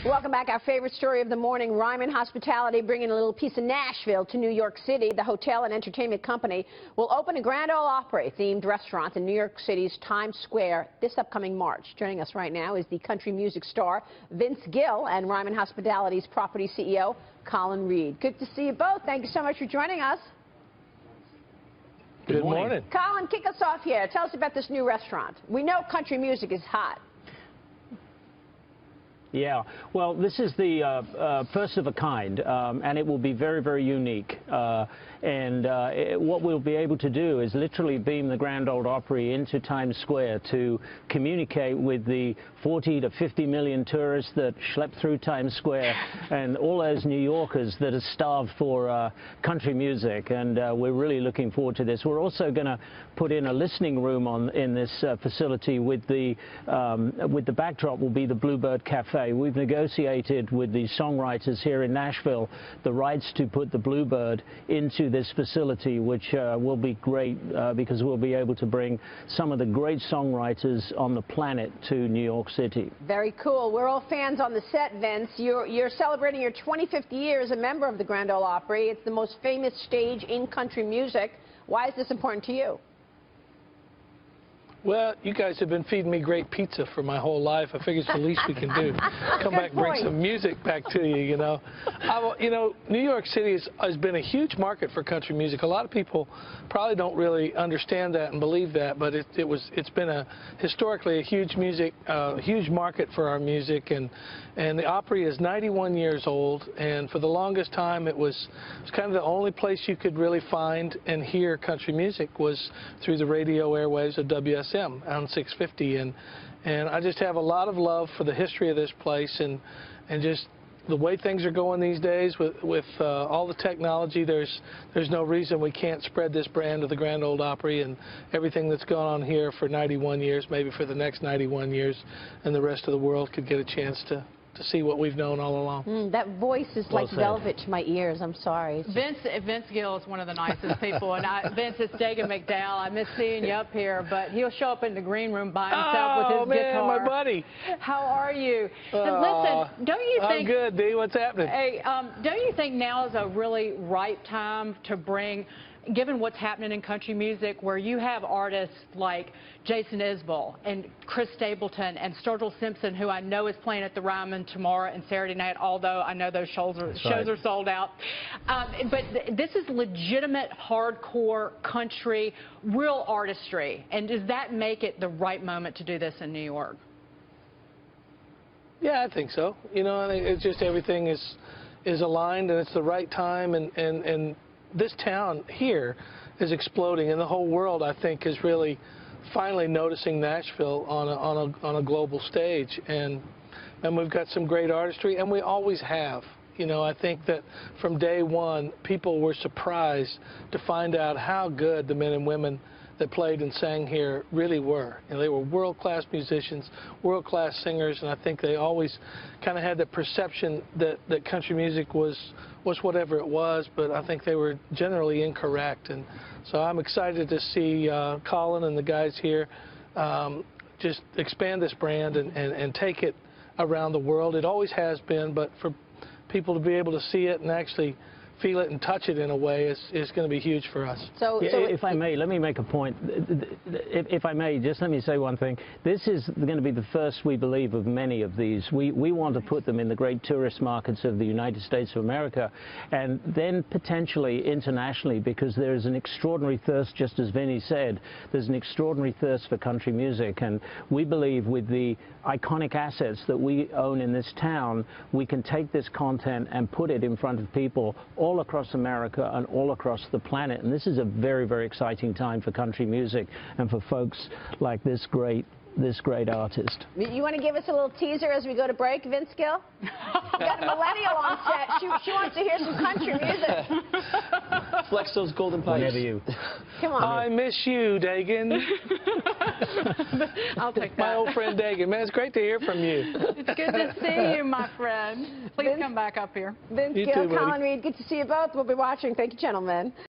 Welcome back. Our favorite story of the morning, Ryman Hospitality bringing a little piece of Nashville to New York City. The hotel and entertainment company will open a Grand Ole Opry-themed restaurant in New York City's Times Square this upcoming March. Joining us right now is the country music star Vince Gill and Ryman Hospitality's property CEO Colin Reed. Good to see you both. Thank you so much for joining us. Good morning. Colin, kick us off here. Tell us about this new restaurant. We know country music is hot. Yeah, well, this is the first of a kind, and it will be very, very unique. What we'll be able to do is literally beam the Grand Ole Opry into Times Square to communicate with the 40 to 50 million tourists that schlep through Times Square and all those New Yorkers that are starved for country music. And we're really looking forward to this. We're also going to put in a listening room in this facility with the backdrop will be the Bluebird Cafe. We've negotiated with the songwriters here in Nashville the rights to put the Bluebird into this facility, which will be great because we'll be able to bring some of the great songwriters on the planet to New York City. Very cool. We're all fans on the set, Vince. You're celebrating your 25th year as a member of the Grand Ole Opry. It's the most famous stage in country music. Why is this important to you? Well, you guys have been feeding me great pizza for my whole life. I figure it's the least we can do. Come back and bring some music back to you, you know. New York City has been a huge market for country music. A lot of people probably don't really understand that and believe that, but it's been historically a huge market for our music. And the Opry is 91 years old, and for the longest time it was kind of the only place you could really find and hear country music was through the radio airwaves of WSM on 650, and I just have a lot of love for the history of this place and just the way things are going these days with all the technology. There's no reason we can't spread this brand of the Grand Ole Opry and everything that's gone on here for 91 years, maybe for the next 91 years, and the rest of the world could get a chance to see what we've known all along. That voice is like velvet to my ears. I'm sorry. Vince Gill is one of the nicest people. And Vince, it's Dagan McDowell. I miss seeing you up here, but he'll show up in the green room by himself with his guitar. Oh, man, my buddy. How are you? Listen, don't you think... I'm good, Dee. What's happening? Hey, don't you think now is a really ripe time to bring... Given what's happening in country music, where you have artists like Jason Isbell and Chris Stapleton and Sturgill Simpson, who I know is playing at the Ryman tomorrow and Saturday night, although I know those shows are sold out. But this is legitimate, hardcore country, real artistry. And does that make it the right moment to do this in New York? Yeah, I think so. You know, it's just everything is aligned, and it's the right time, and this town here is exploding, and the whole world, I think, is really finally noticing Nashville on a global stage, and we've got some great artistry, and we always have. You know, I think that from day one, people were surprised to find out how good the men and women that played and sang here really were. You know, they were world-class musicians, world-class singers, and I think they always kind of had the perception that country music was whatever it was, but I think they were generally incorrect. And so I'm excited to see Colin and the guys here just expand this brand and take it around the world. It always has been, but for people to be able to see it and actually feel it and touch it in a way is going to be huge for us. So if I may, let me make a point. If I may, just let me say one thing. This is going to be the first, we believe, of many of these. We want to put them in the great tourist markets of the United States of America, and then potentially internationally, because there is an extraordinary thirst, just as Vinny said, there's an extraordinary thirst for country music, and we believe with the iconic assets that we own in this town, we can take this content and put it in front of people all across America and all across the planet. And this is a very, very exciting time for country music and for folks like this great artist. You want to give us a little teaser as we go to break, Vince Gill? We've got a millennial on set. She wants to hear some country music. Flex those golden pipes. Whenever you. Come on. I miss you, Dagan. I'll take that. My old friend Dagan. Man, it's great to hear from you. It's good to see you, my friend. Please come back up here. Vince Gill, Colin Reed, good to see you both. We'll be watching. Thank you, gentlemen.